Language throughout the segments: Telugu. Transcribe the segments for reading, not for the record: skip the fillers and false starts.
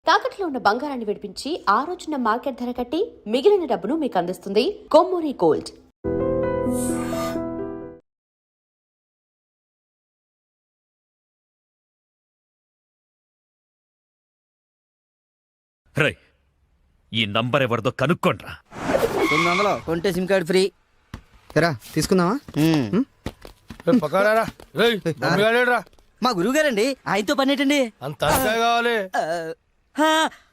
తాకట్లో ఉన్న బంగారాన్ని విడిపించి ఆ రోజున మార్కెట్ ధర కట్టి మిగిలిన డబ్బును మీకు అందిస్తుంది కొమ్మూరి గోల్డ్. రై, ఈ నంబర్ ఎవరిదో కనుక్కోండ్రా. 900 కొంటే సిమ్ కార్డ్ ఫ్రీ. రా తీసుకుందామా? మా గురువు గారండి, ఆయనతో పని ఏంటండి? అంత కావాలి.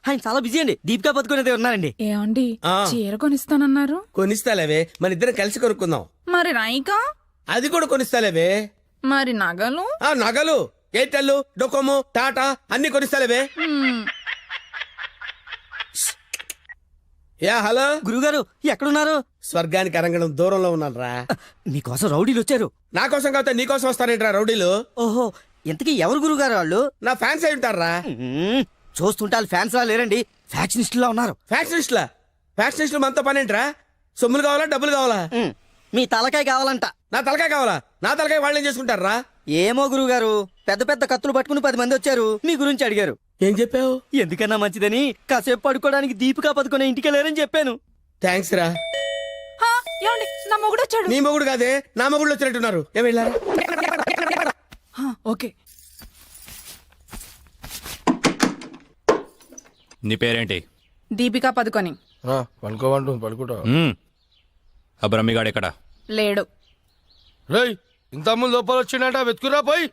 ఆయన చాలా బిజీ అండి. దీపికా పదుకునేది ఉన్నారండి. ఏమండి చీర కొనిస్తానన్నారు? కొనిస్తాలేవే, మన ఇద్దరం కలిసి కొనుక్కుందాం. మరి నాయికా? అది కూడా కొనిస్తాలేవే. మరి నగలు? నగలు ఎయిర్టెల్, డొకోమో, టాటా అన్ని కొనిస్తాలేవే. యా హలో గురుగారు ఎక్కడున్నారు? స్వర్గానికి అరంగడం దూరంలో ఉన్నాను రా. మీకోసం రౌడీలు వచ్చారు. నా కోసం కాకపోతే నీ కోసం వస్తారేంట్రా రౌడీలు? ఓహో, ఇంతకీ ఎవరు గురుగారు వాళ్ళు? నా ఫ్యాన్స్ అయి ఉంటారా? చూస్తుంటే వాళ్ళు ఫ్యాన్స్ లా లేరండి, ఫ్యాక్షనిస్టులా ఉన్నారు. ఫ్యాక్షనిస్టులా? ఫ్యాక్షనిస్టులు మనతో పని ఏంట్రా? సొమ్ములు కావాలా, డబ్బులు కావాలా? మీ తలకాయ కావాలంట. నా తలకాయ కావాలా? నా తలకాయ వాళ్ళు ఏం చేసుకుంటారా? ఏమో గురుగారు, పెద్ద పెద్ద కత్తులు పట్టుకుని 10 మంది వచ్చారు, మీ గురించి అడిగారు. ఏం చెప్పావు? ఎందుకన్నా మంచిదని కాసేపు పడుకోవడానికి దీపికా పదుకునే ఇంటికి వెళ్ళారని చెప్పాను. థ్యాంక్స్ రా. ఏమండి, నా మొగుడు వచ్చాడు. నీ మొగుడు కాదే, నా మొగుడు వచ్చినట్టున్నారు. ఏం వెళ్ళారా? ఓకే. నీ పేరేంటి? దీపికా పదుకొని. పడుకోమంటుంది, పడుకుంటా. ఆ బ్రహ్మిగాడు ఎక్కడ? లేడు. రేయ్, ఇంత ముందు లోపల వచ్చిండట, వెతుకురా పోయి.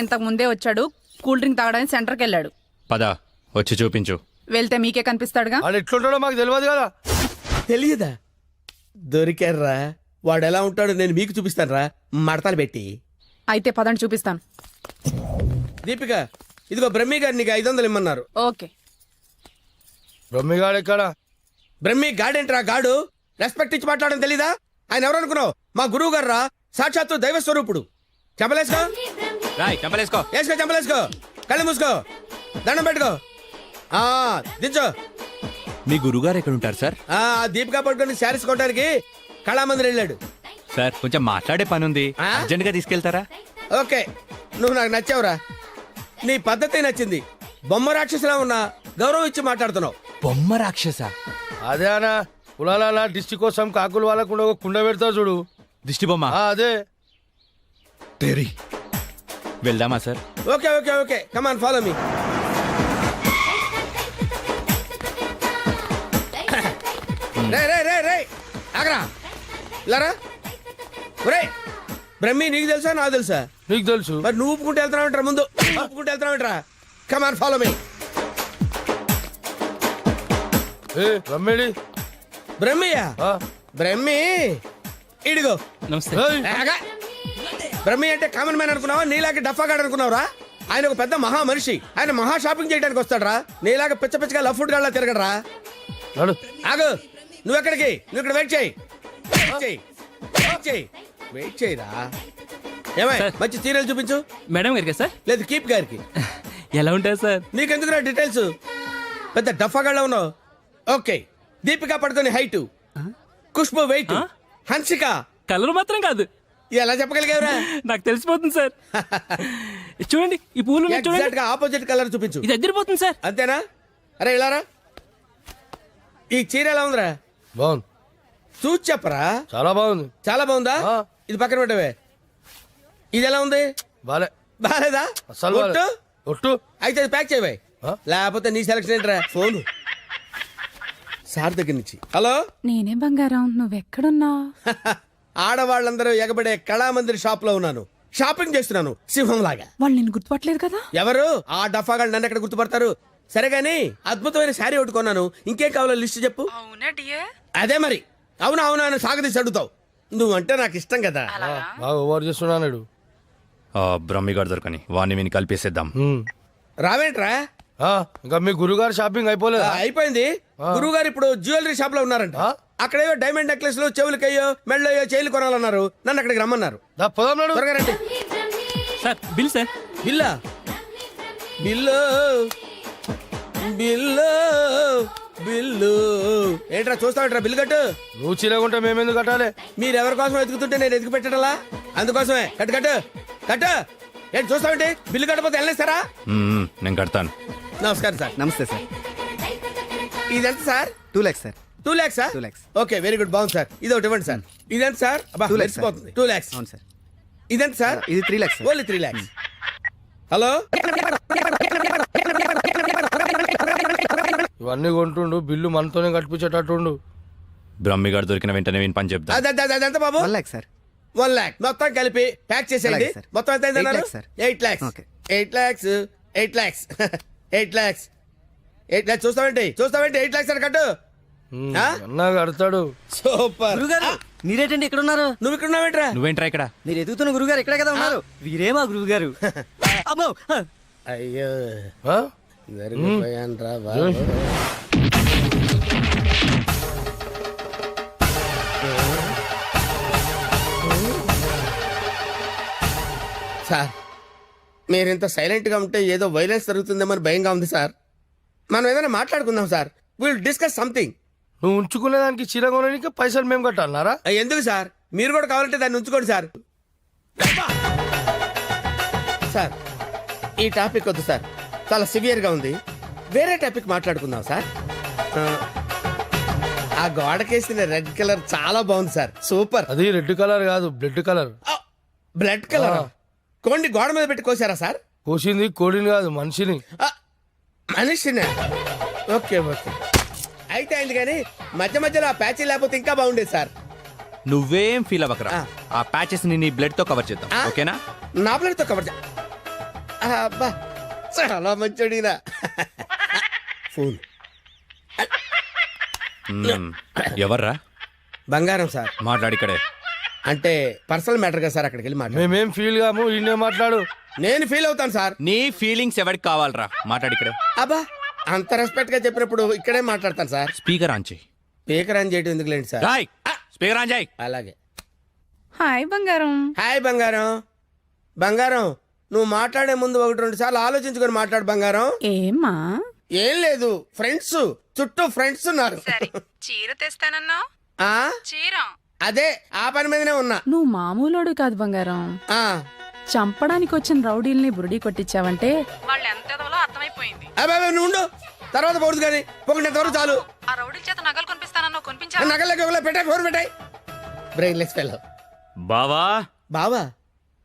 ఇంతకు ముందే వచ్చాడు, కూల్ డ్రింక్ తాగడానికి సెంటర్కి వెళ్ళాడు. పద, వచ్చి చూపించు. వెళ్తే మీకే కనిపిస్తాడుగా. వాడు ఎట్లుంటాడో మాకు తెలియదు కదా. తెలియదా? దొరికారా? వాడు ఎలా ఉంటాడో నేను మీకు చూపిస్తాను రా, మడతలు పెట్టి. అయితే పదండి చూపిస్తాను. దీపిక, ఇదిగో బ్రహ్మి గారు నీకు 500 ఇమ్మన్నారు. ఓకే. బ్రహ్మిగాడు ఎక్కడ? బ్రహ్మి గాడేంట్రా గాడు? రెస్పెక్ట్ ఇచ్చి మాట్లాడడం తెలీదా? ఆయన ఎవరు అనుకున్నావు? మా గురువు గారు రా, సాక్షాత్తు దైవ స్వరూపుడు. చెంపలేసుకో, రాయ్ చంపలేసుకో. వేసుకో, చెంపలేసుకో, కళ్ళు మూసుకో, దండం పెట్టుకో, దించో. మీ గురుగారు ఎక్కడ ఉంటారు సార్? దీపికా పట్టుకొని శారీస్ కొట్టడానికి కళామందిర్ వెళ్ళాడు. సార్, కొంచెం మాట్లాడే పని ఉంది, అర్జెంట్ గా తీసుకెళ్తారా? ఓకే, నువ్వు నాకు నచ్చావురా. నీ పద్ధతి నచ్చింది. బొమ్మ రాక్షసులా ఉన్నా గౌరవం ఇచ్చి మాట్లాడుతున్నావు. బొమ్మ రాక్షస? అదే అనా, కులాల దిష్టి కోసం కాకులు వాళ్ళకుండా ఒక కుండ పెడతావు చూడు, దిష్టి బొమ్మ. అదే. వెళ్దామా sir? Okay okay okay, come on follow me. రే రే రే రే ఆగరా, ఇలారా. ఒరే బ్రహ్మి, నీకు తెలుసా నాకు తెలుసా? నీకు తెలుసు. మరి నువ్వు ఊపుకుంటూ వెళ్తున్నావు ముందు, ఊపుకుంటూ వెళ్తున్నావు. Come on follow me. బ్రహ్మిడి? బ్రహ్మియా? బ్రహ్మి ఇడిగో. నమస్తే. బ్రహ్మి అంటే కామన్ మ్యాన్ అనుకున్నావా? నీలాగే డఫాగాడు అనుకున్నావురా? ఆయన ఒక పెద్ద మహా మనిషి. ఆయన మహా షాపింగ్ చేయడానికి వస్తాడరా. నీలాగా పిచ్చ పిచ్చగా లవ్ ఫుడ్ గాళ్ళ తిరగడరా. ఆగు, నువ్వెక్కడికి? నువ్వు ఇక్కడ వెయిట్ చేయి, వెయిట్ చేయరా. ఏమై మంచి సీరియల్ చూపించు. మేడం గారికి సార్? లేదు, కీప్ గారికి. ఎలా ఉంటారు సార్? నీకెందుకురా డీటెయిల్స్? పెద్ద డఫాగాళ్ళ ఉన్నావు. Okay, Deepika Padukone height, Khushbu weight, Hansika colour మాత్రం కాదు. ఎలా చెప్పగలిగావురా? నాకు తెలిసిపోతుంది సార్. చూడండి, ఈ పూలు ఎగ్జాక్ట్ గా ఆపోజిట్ కలర్ చూపించు. ఇది ఎదిరిపోతుంది సార్. అంతేనా? అరే ఇలారా. ఈ చీర ఎలా ఉందిరా? బాగుంది. చూసి చెప్పరా. చాలా బాగుంది. చాలా బాగుందా? ఇది పక్కన పెట్టవే. ఇది ఎలా ఉంది? బాలే. బాలేదా? అసలు ఒట్టు? ఒట్టు. అయితే అది ప్యాక్ చేయవే, లేకపోతే నీ సెలక్షన్ ఏంట్రా. ఫోన్ సార్ దగ్గర నుంచి. హలో, నేనే బంగారం, నువ్వెక్కడున్నావు? ఆడవాళ్ళందరూ ఎగబడే కళామందిర్ షాప్ లో ఉన్నాను. షాపింగ్ చేస్తున్నాను సింహం లాగా. వాళ్ళు నేను గుర్తుపట్టలేదు కదా. ఎవరు? ఆ డఫాగాళ్ళు నన్ను ఎక్కడ గుర్తుపడతారు? సరే గానీ, అద్భుతమైన శారీ ఒకటి కొన్నాను. ఇంకేం కావాలో లిస్ట్ చెప్పు. అదే మరి. అవునా అవునా అని సాగదీసి అడుగుతావు. నువ్వంటే నాకు ఇష్టం కదా. బాగా ఓవర్ చేస్తున్నాడు. బ్రహ్మిగాడు దొరకని వాడిని విని కలిపేసేద్దాం. రావేంట్రా? ఇంకా మీ గురుగారు షాపింగ్ అయిపోలేదు? అయిపోయింది. గురువు గారు ఇప్పుడు జ్యువెలరీ షాప్ లో ఉన్నారంట. అక్కడేవో డైమండ్ నెక్లెస్ లు, చెవులకయ్యో, మెళ్ళయ్యో, చైలు కొనాలన్నారు. నన్ను అక్కడికి రమ్మన్నారు. త్వరగా రండి. Sir, bill sir. బిల్లా? బిల్లు బిల్లు బిల్లు ఏంట్రా చూస్తావుట్రా? బిల్లు కట్టు. నువ్వు చీలకుంటే మేమెందుకు కట్టాలి? మీరు ఎవరి కోసం ఎదుగుతుంటే నేను ఎదుగు పెట్టడలా? అందుకోసమే. కట్టు కట్టు కట్టు. ఏంటి చూస్తావంటే? బిల్లు కట్టపోతే వెళ్ళేస్తారా? నేను కడతాను. నమస్కారం సార్. నమస్తే సార్. ఇదెంత sir? 2 lakhs sir. 2 lakhs sir? 2 lakhs. Okay, very good, బాగుంది సార్. ఇది ఒకటి ఇవ్వండి సార్. ఇదెంత సార్? 2 lakhs sir. 2 lakhs. అవును సార్. ఇదెంత సార్? ఇది 3 lakhs sir. Only 3 lakhs. Hello, ఇవన్నీ కొంటుండు, బిల్లు మనతోనే కట్టించేటట్టుండు. బ్రహ్మిగాడు దొరికిన వెంటనే వీని పని చెప్తా. అదెంత బాబు? 1 lakh సార్. 1 lakh మొత్తం కలిపి ప్యాక్ చేసేయండి. అలాగే సార్. మొత్తం ఎంత అయింది 8 అన్నారు? lakhs sir. 8 lakhs. Okay. 8 lakhs. 8 lakhs. 8 lakhs. 8 lakhs. చూస్తావేంటి 8 lakhs అని కట్టు. ఆ? అన్నా కడతాడు. సూపర్. గురుగారు మీరేటండి ఇక్కడ ఉన్నారు? నువ్వు ఇక్కడ ఉన్నావేంట్రా? నువ్వేంట్రా ఇక్కడ? మీరు ఎదుగుతున్న గురుగారు ఇక్కడే కదా ఉన్నారు. వీరే మా గురుగారు. అమ్మో అయ్యో, ఆ? జరిగిపోయానురా బాబు. సార్, మీరింత సైలెంట్ గా ఉంటే ఏదో వైలెన్స్ జరుగుతుందేమని భయంగా ఉంది సార్. మనం ఏదైనా మాట్లాడుకుందాం సార్. Will discuss something. నువ్వు ఉంచుకునే దానికి చీర కొనడానికి పైసలు మేము కట్టాలన్నారా? ఎందుకు సార్? మీరు కూడా కావాలంటే దాన్ని ఉంచుకోండి సార్. సార్, ఈ టాపిక్ వద్దు సార్, చాలా సివియర్ గా ఉంది. వేరే టాపిక్ మాట్లాడుకుందాం సార్. ఆ గోడకేసిన రెడ్ కలర్ చాలా బాగుంది సార్. సూపర్. అది రెడ్ కలర్ కాదు, బ్లడ్ కలర్. Blood colour. కోండి గోడ మీద పెట్టి కోసారా సార్? కోసింది కోడిని కాదు, మనిషిని. మనిషినే. ఓకే ఓకే, అయితే అయింది. కానీ మధ్య మధ్యలో ఆ ప్యాచ్ లేకపోతే ఇంకా బాగుండేది సార్. నువ్వేం ఫీల్ అవ్వకరా. ఆ. ఆ ప్యాచెస్ ని నీ బ్లడ్ తో కవర్ చేద్దాం, ఆ? ఓకేనా? నా ప్లేట్తో కవర్ అబ్బా, చాలా మంచోడినా. ఫోన్. ఎవర్రా? బంగారం సార్. మాట్లాడిక్కడే. అంటే పర్సనల్ మ్యాటర్ కదా సార్, అక్కడికి వెళ్ళి మాట్లాడు. మేమేం ఫీల్ కాము, ఈయనే మాట్లాడు. నేను ఫీల్ అవుతాను సార్. నీ ఫీలింగ్స్ ఎవరికి కావాలరా? మాట్లాడిక్కడే. అబ్బా, అంత రెస్పెక్ట్ గా చెప్పినప్పుడు ఇక్కడే మాట్లాడతాను సార్. స్పీకర్ ఆన్ చేయి. స్పీకర్ ఆన్ చేయడం ఎందుకు లేండి సార్? రాయ్ స్పీకర్ ఆన్ చేయి. అలాగే. హాయ్ బంగారం. హాయ్ బంగారం. బంగారం, నువ్వు మాట్లాడే ముందు 1-2 సార్లు ఆలోచించుకొని మాట్లాడు బంగారం. ఏమ్మా? ఏం లేదు, ఫ్రెండ్స్ చుట్టూ ఫ్రెండ్స్ ఉన్నారు. సరే, చీర తెస్తానన్నా. ఆ చీర అదే, ఆ పని మీదనే ఉన్నా. నువ్వు మామూలోడు కాదు బంగారం. ఆ చంపడానికి వచ్చిన రౌడీల్ని బురుడి కొట్టించావంటే వాళ్ళు ఎంత ఎదవలో అర్థమైపోయింది. అబ్బాయి నువ్వు ఉండు, తర్వాత పోదు కానీ పొగినంత వరకు చాలు. ఆ రౌడీల చేత నగలు కొనిపిస్తానన్నా కొనిపించావా? నగలకి పెట్టాయి, ఫోన్ పెట్టాయి. Brainless fellow. బావా బావా?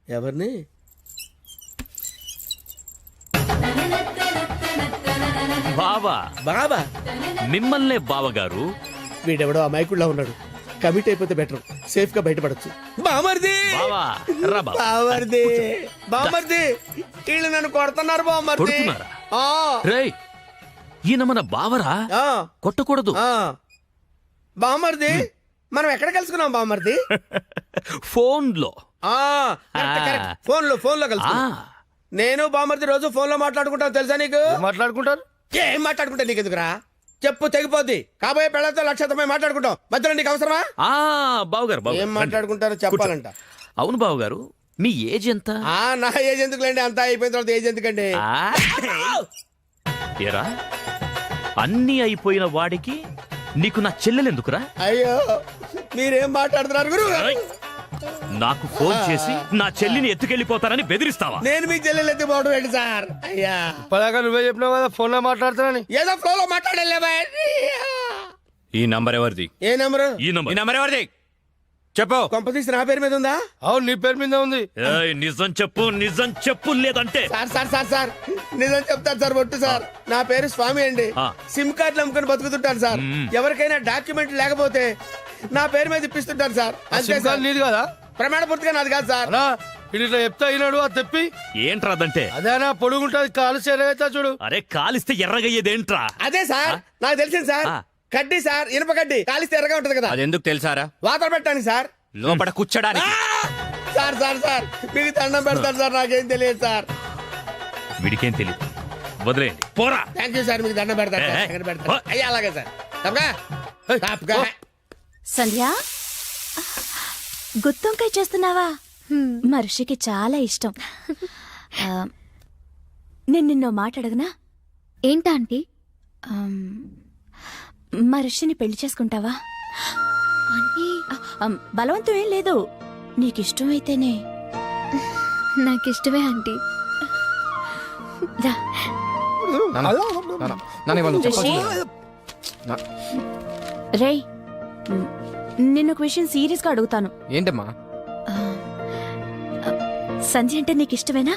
ఎవరిని? బావా బాబా? మిమ్మల్నే బావగారు. వీడెవడో అమాయకుడిలా ఉన్నాడు. కమిట్ అయిపోతే బెటర్, సేఫ్ గా బయటపడచ్చు. బామర్ది, బావా రా బావా. బామర్ది, బామర్ది, వీళ్ళు నన్ను కొడుతున్నారు బామర్ది. కొడుతున్నారా? ఆ, రేయ్ ఈయన మన బావరా, ఆ, కొట్టకూడదు. ఆ. బామర్ది, మనం ఎక్కడ కలుసుకున్నాం బామర్ది? ఫోన్ లో. ఆ, కరెక్ట్, కరెక్ట్. ఫోన్ లో కలుసుకున్నాం. నేను బామర్ది రోజు ఫోన్ లో మాట్లాడుకుంటాను, తెలుసా నీకు? మాట్లాడుకుంటారు. ఏం మాట్లాడుకుంటా నీకు ఎందుకురా? చెప్పు తెగిపోద్ది. కాబోయే పెళ్ళతో లక్షతమై మాట్లాడుకుంటాం, మధ్యలో నీకు అవసరమా? ఆ బావగారు బావగారు, ఏం రండి. మాట్లాడుకుంటారో చెప్పాలంట. అవును బావగారు, మీ ఏజ్ ఎంత? ఆ, నా ఏజ్ ఎందుకులేండి, అంతా అయిపోయిన తర్వాత ఏజ్ ఎందుకండి? ఆ? ఏరా అన్నీ అయిపోయిన వాడికి నీకు నా చెల్లెలెందుకురా? అయ్యో, మీరేం మాట్లాడుతున్నారు గురు? నాకు ఫోన్ చేసి నా చెల్లిని ఎత్తుకెళ్ళిపోతానని బెదిరిస్తావా? నేను మీ చెల్లెలు ఎత్తిపోవడం ఏంటి సార్? అయ్యా, పదాక నువ్వే చెప్పినావు కదా ఫోన్ లో మాట్లాడుతానని. ఏదో ఫ్లో లో మాట్లాడలేవా? ఈ నంబర్ ఎవరిది? ఏ నెంబరు? ఈ ఈ నంబర్. నంబర్ ఎవరిది చెప్పు. కొంపతీసి నా పేరు మీద ఉందా? అవును, నీ పేరు మీద ఉంది. ఏయ్, నిజం చెప్పు, నిజం చెప్పు, లేదంటే సార్ సార్ సార్ సార్ నిజం చెప్తాను సార్, ఒట్టు సార్. నా పేరు స్వామి అండి. ఆ. సిమ్ కార్డులు అమ్ముకొని బతుకుతుంటాను సార్. ఎవరికైనా డాక్యుమెంట్ లేకపోతే నా పేరు మీద ఇప్పిస్తుంటాను సార్. అంతే సిమ్ సార్. కార్డు నీది కదా? ప్రమాణ పూర్తిగా నాది కాదు సార్. అలా ఇది ఇట్లా చెప్తా అయినాడు, అది తెప్పి. ఏంట్రాదంటే? అదేనా పొడుగుంటది, కాలు చేరగైతా చూడు. అరే కాలిస్తే ఎర్రగయ్యేదేంట్రా? అదే సార్, నాకు తెలిసింది సార్. ఆ. కడ్డీ సార్, ఇనుప కడ్డీ, కాలిస్తే ఎర్రగా ఉంటది కదా, అది ఎందుకు తెలుసారా? వాతలు పెట్టాను సార్. లోపల కూర్చోడానికి. సార్ సార్ సార్ మీకు దండం పెడతాను సార్, నాకేం తెలియదు సార్. వీడికేం తెలియదు, వదిలేయండి, పోరా. థ్యాంక్ యూ సార్, మీకు దండం పెడతాను సార్. ఏ, ఏ. ఎక్కడ పెడతాను? అయ్యా, అలాగే సార్. తప్పగా తప్పగా. సంధ్య, గుత్తొంకాయ చేస్తున్నావా? మనిషికి చాలా ఇష్టం. నేను నిన్నో మాట అడగనా? ఏంటా ఆంటీ? మనిషిని పెళ్లి చేసుకుంటావా? ఆంటీ, బలవంతం ఏం లేదు, నీకిష్టమైతేనే. నాకిష్టమే ఆంటీ. రా. రిషి రేయ్ నిన్న ఒక విషయం సీరియస్ గా అడుగుతాను. ఏంటమ్మా? సంజయ్ అంటే నీకు ఇష్టమేనా?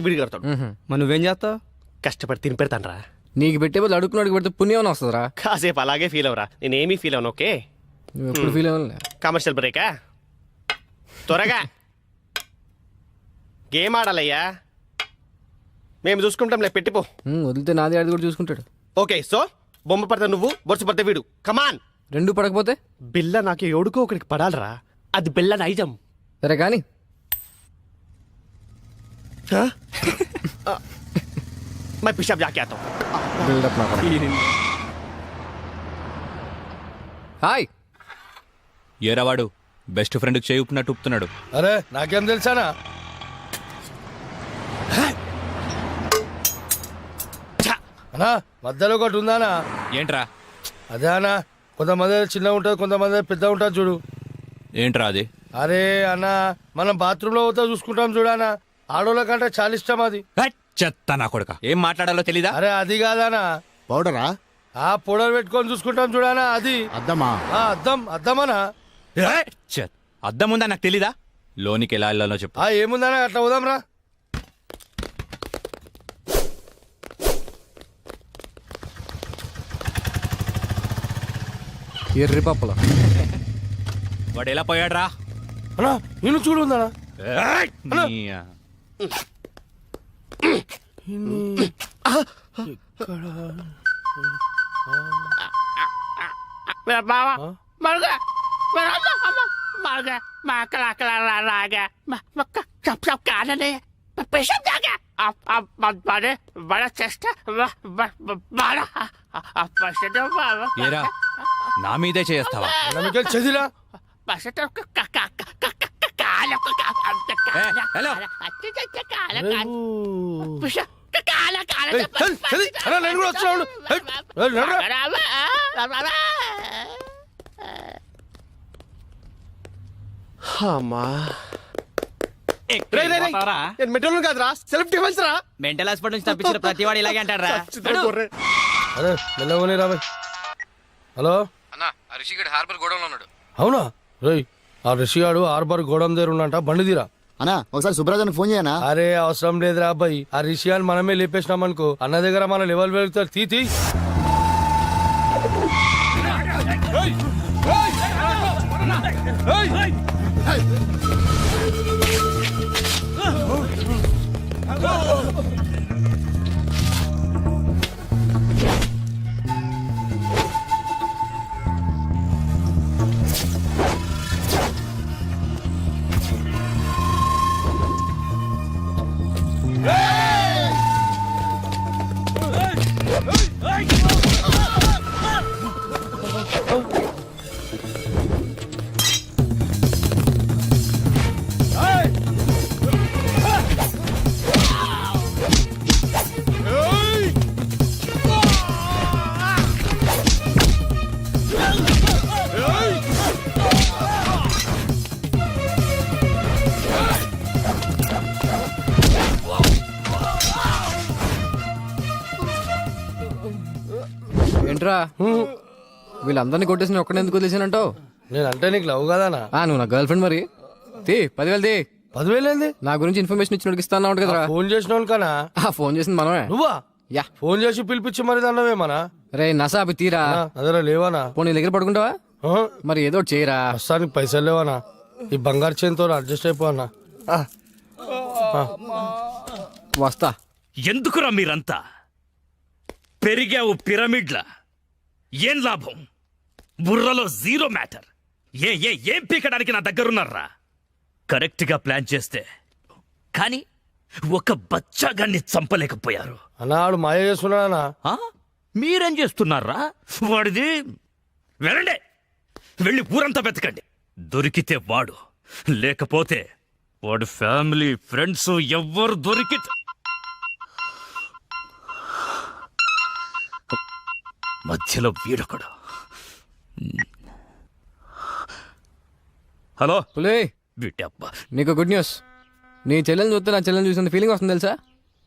బిడి కడతాడు. మరి నువ్వేం చేస్తావు? కష్టపడి తిని పెడతానరా. నీకు పెట్టే బదులు అడుక్కున్నాడు పెడితే పుణ్యం వస్తుందిరా. కాసేపు అలాగే ఫీల్ అవరా, నేనేమీ ఫీల్ అవను. ఓకే, నువ్వు ఎప్పుడు ఫీల్ అవ్వలే. కమర్షియల్ బ్రేకా? త్వరగా గేమ్ ఆడాలయ్యా, మేము చూసుకుంటాంలే. పెట్టిపో. వదిలితే నాది ఆడి కూడా చూసుకుంటాడు. ఓకే, సో బొమ్మ పడితే నువ్వు, బొరుసు పడితే వీడు. కమాన్. రెండు పడకపోతే బిల్ల నాకు ఎవడుకో ఒకరికి పడాలరా, అది బిల్ల నైజం. సరే కానీ मैं पिशाब जाके आता हूँ. బిల్డప్ నా కొడుకు. హాయ్. ఏరావాడు బెస్ట్ ఫ్రెండ్కి చేయి ఉప్పినట్టు ఉప్పుతున్నాడు. అరే నాకేం తెలుసానా? అన్నా మధ్యలో ఒకటి ఉందానా? ఏంట్రా? అదే అన్నా, కొంతమంది చిన్న ఉంటుంది, కొంతమంది పెద్ద ఉంటుంది చూడు. ఏంట్రా అది? అరే అన్న, మనం బాత్రూమ్ లో పోతా చూసుకుంటాం చూడనా, ఆడోళ్ళ కంటే చాలా ఇష్టం అది. చెత్త నా కొడుక, ఏం మాట్లాడాలో తెలీదా? అరే అది కాదానా, పౌడరా? ఆ పౌడర్ పెట్టుకొని చూసుకుంటాం చూడనా, అది అద్దమా? అద్దమనా? అద్దం ఉందా నాకు తెలీదా? లోనికి ఎలా వెళ్ళాలో చెప్పు. ఏముందనా, అట్లా పోదాం రా. ఎర్రి పప్పులో వాడు ఎలా పోయాడ్రా? అన్నా నేను చూడు ఉందనా. ఏరా, నా మీదే చేస్తావా? చదిరా నేను కూడా వచ్చాను. అమ్మా మెట్రోలు కాదురా, సెల్ఫ్ డిఫెన్స్ రా. మెంటల్ హాస్పిటల్ నుంచి తప్పించిన ప్రతి వాడు ఇలాగే అంటారా? అరే మెల్లగోని రాబోయ్. హలో అన్నా, రిషిగడ్ హార్బర్ గోడౌన్లో ఉన్నాడు. అవునా? రేయ్, ఆ రిషిగాడు హార్బర్ గోడౌన్ దగ్గర ఉన్నంట, బండి తీరా. అన్నా ఒకసారి సుబ్రాజానికి ఫోన్ చేయనా? అరే అవసరం లేదురా అబ్బాయి, ఆ రిషిగాని మనమే లేపేసినాం అనుకో, అన్న దగ్గర మన లెవెల్ వెళ్తారు. తీ ఏంట్రా వీళ్ళందరినీ కొట్టేసి ఒక్కడే ఎందుకు వదిలేసానంటావు? నేనంటే నీకు లవ్ కదానా? నువ్వు నా గర్ల్ ఫ్రెండ్ మరి. తీ 10,000 తీ. 10,000 ఏంది? నా గురించి ఇన్ఫర్మేషన్ ఇచ్చినోడికి ఇస్తాను కదరా. ఫోన్ చేసిన కనా? ఫోన్ చేసింది మనమే. నువ్వా? యా, ఫోన్ చేసి పిలిపించి మరి దాన్నవేమనా? రే నసా అవి తీరా. అదరా లేవానా? పోనీ నీ దగ్గర పడుకుంటావా? మరి ఏదో ఒకటి చేయరా. ప్రస్తుతానికి పైసలు లేవానా? ఈ బంగారు చేతితో అడ్జస్ట్ అయిపోనా? వస్తా. ఎందుకురా మీరంతా పెరిగావు పిరమిడ్ల? ఏం లాభం? బుర్రలో జీరో మ్యాటర్. ఏం పీకడానికి నా దగ్గరున్నారా? కరెక్ట్ గా ప్లాన్ చేస్తే కానీ ఒక బచ్చాగాన్ని చంపలేకపోయారు. అన్నాడు మాయ చేస్తున్నానా? మీరేం చేస్తున్నారా? వాడిది వెళ్ళండి, వెళ్ళి ఊరంతా వెతకండి. దొరికితే వాడు, లేకపోతే వాడు ఫ్యామిలీ ఫ్రెండ్స్ ఎవ్వరు దొరికితే మధ్యలో వీడొకడు. హలో పులే, వీటబ్బా, నీకు గుడ్ న్యూస్. నీ చెల్లెని చూస్తే నా చెల్లెని చూసిన ఫీలింగ్ వస్తుంది తెలుసా?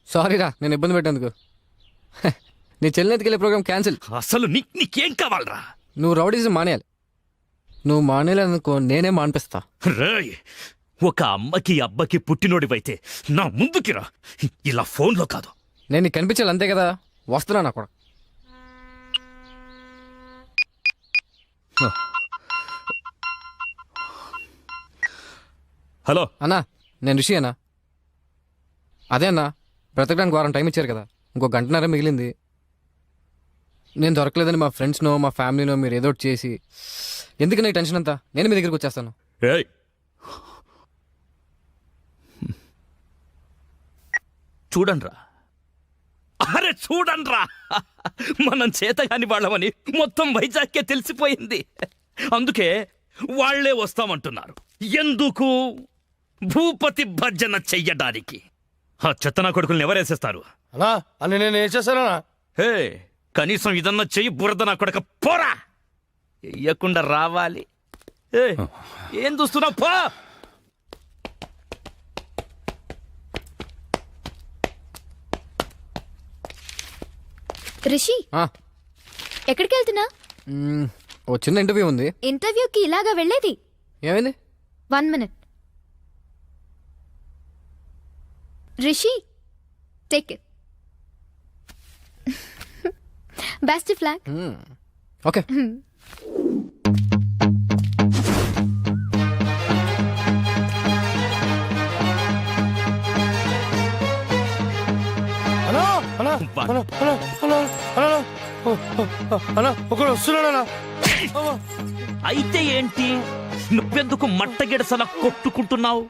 సారీ రా నేను ఇబ్బంది పెట్టేందుకు. నీ చెల్లెని ఎత్తుకెళ్ళే ప్రోగ్రామ్ క్యాన్సిల్. అసలు నీకేం కావాలరా? నువ్వు రౌడీజం మానేయాలి. నువ్వు మానేయాలనుకో నేనే మానిపిస్తా. రేయ్, ఒక అమ్మకి అబ్బకి పుట్టినోడివైతే నా ముందుకి రా, ఇలా ఫోన్లో కాదు. నేను నీకు కనిపించాలి అంతే కదా. వస్తున్నా నా కూడా. హలో అన్నా నేను రిషి అన్నా. అదే అన్నా బ్రతకడానికి వారం టైం ఇచ్చారు కదా, ఇంకో గంటన్నర మిగిలింది. నేను దొరకలేదని మా ఫ్రెండ్స్నో మా ఫ్యామిలీనో మీరు ఏదో ఒకటి చేసి, ఎందుకు నీ టెన్షన్ అంతా? నేను మీ దగ్గరికి వచ్చేస్తాను. ఏయ్, చూడండ్రా, అరే చూడండ్రా, మనం చేతగాని వాళ్ళమని మొత్తం వైజాగ్కే తెలిసిపోయింది. అందుకే వాళ్లే వస్తామంటున్నారు. ఎందుకు? భూపతి భర్జన చెయ్యడానికి. ఆ చెత్తనా కొడుకుల్ని ఎవరేసేస్తారు? అన్నా అని నేను ఏం చేశానన్నా? హే, కనీసం ఇదన్నా చెయ్యి, బురద నా కొడక పోరా. ఎయ్యకుండా రావాలి. ఏం చూస్తున్నావు? పో. రిషి, ఆ, ఎక్కడికి వెళ్తున్నా? ఓ చిన్న ఇంటర్వ్యూ ఉంది. ఇంటర్వ్యూకి ఇలాగా వెళ్ళేది? ఏమైంది? 1 minute. Rishi, take it. Best flag. Okay. అన్నా అన్నా అన్నా అన్నా అన్నా అన్నా అన్నా ఒకడు వస్తున్నాడన్నా. అయితే ఏంటి? నువ్వెందుకు మట్టగిడసలా కొట్టుకుంటున్నావు?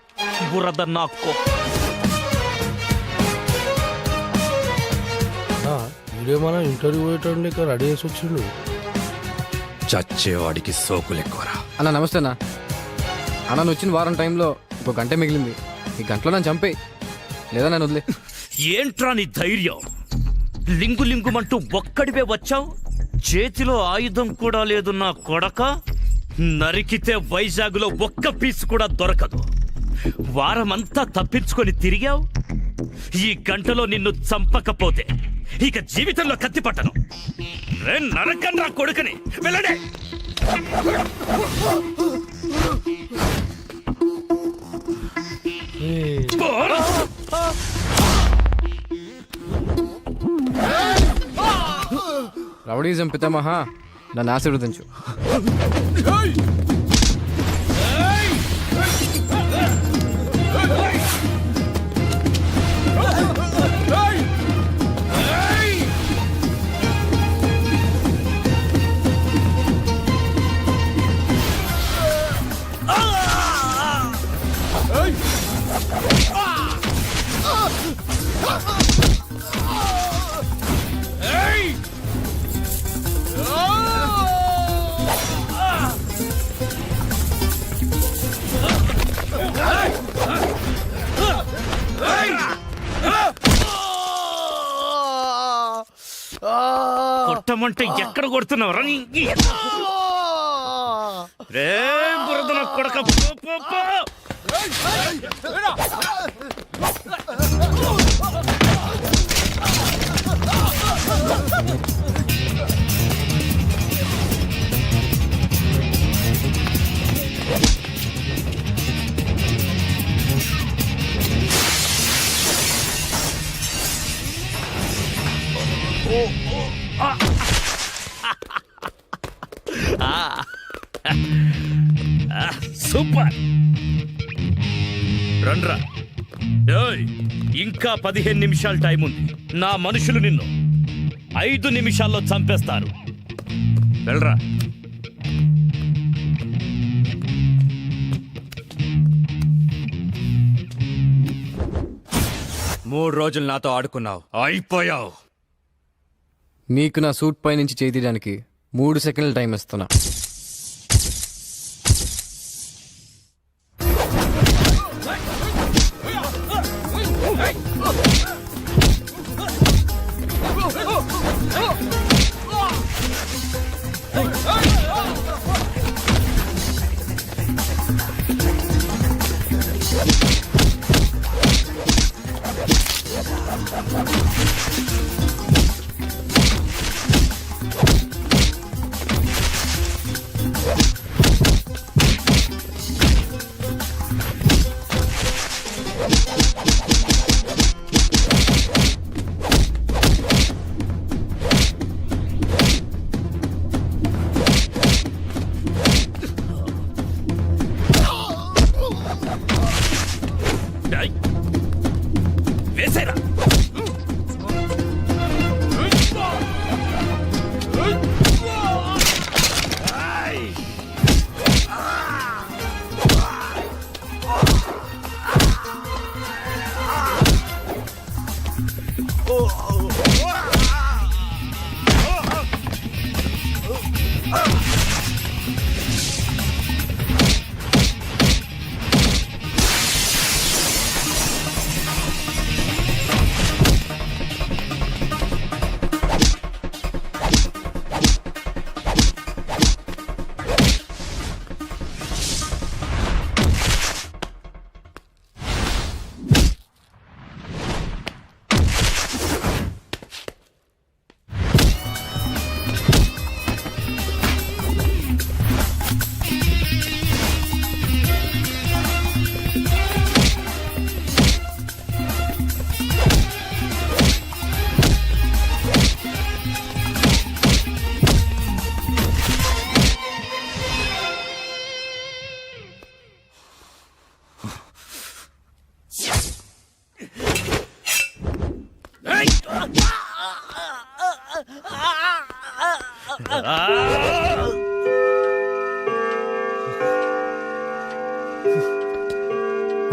బురద నాకు. వీడేమన్నా ఇంటర్వ్యూ పోయేటండి ఇక్కడ రెడీ చేసి వచ్చిండు. చచ్చేవాడికి సోకులెక్కువరా. అన్న నమస్తే అన్న. అన్న నువ్వు వచ్చిన వారం టైంలో ఇంకో గంట మిగిలింది. ఈ గంటలో నన్ను చంపేయి, లేదా నన్ను వదిలే. ఏంట్రా నీ ధైర్యం? లింగు లింగుమంటూ ఒక్కడివే వచ్చావు. చేతిలో ఆయుధం కూడా లేదు నా కొడక. నరికితే వైజాగ్లో ఒక్క పీస్ కూడా దొరకదు. వారమంతా తప్పించుకొని తిరిగావు. ఈ గంటలో నిన్ను చంపకపోతే ఇక జీవితంలో కత్తి పట్టను. నరకన్ రా కొడుకని. వెళ్ళడే. రౌడీజం పితామహ, నన్ను ఆశీర్వదించు. కొట్టమంటే ఎక్కడ కొడుతున్నావు రా? రే బురద నా కొడక. పో, పో, పో. సూపర్. రండ్రా. ఏయ్, ఇంకా 15 నిమిషాలు టైం ఉంది. నా మనుషులు నిన్ను 5 నిమిషాల్లో చంపేస్తారు. వెళ్ళరా. మూడు రోజులు నాతో ఆడుకున్నావు, అయిపోయావు. నీకు నా సూట్ పై నుంచి చేయి తీయడానికి 3 సెకండ్ల టైం ఇస్తున్నా.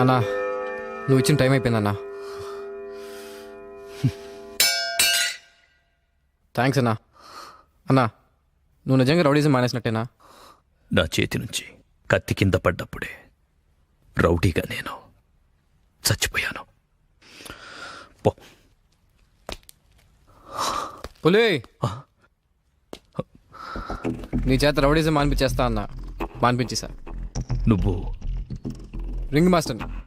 అన్నా నువ్వు ఇచ్చిన టైం అయిపోయిందన్నా. థ్యాంక్స్ అన్నా. అన్నా నువ్వు నిజంగా రౌడీజం మానేసినట్టేనా? నా చేతి నుంచి కత్తి కింద పడ్డప్పుడే రౌడీగా నేను చచ్చిపోయాను. పో. పులి నీ చేత రౌడీజం మానిపించేస్తా అన్నా. మానిపించేసా. నువ్వు రింగ్ మాస్టర్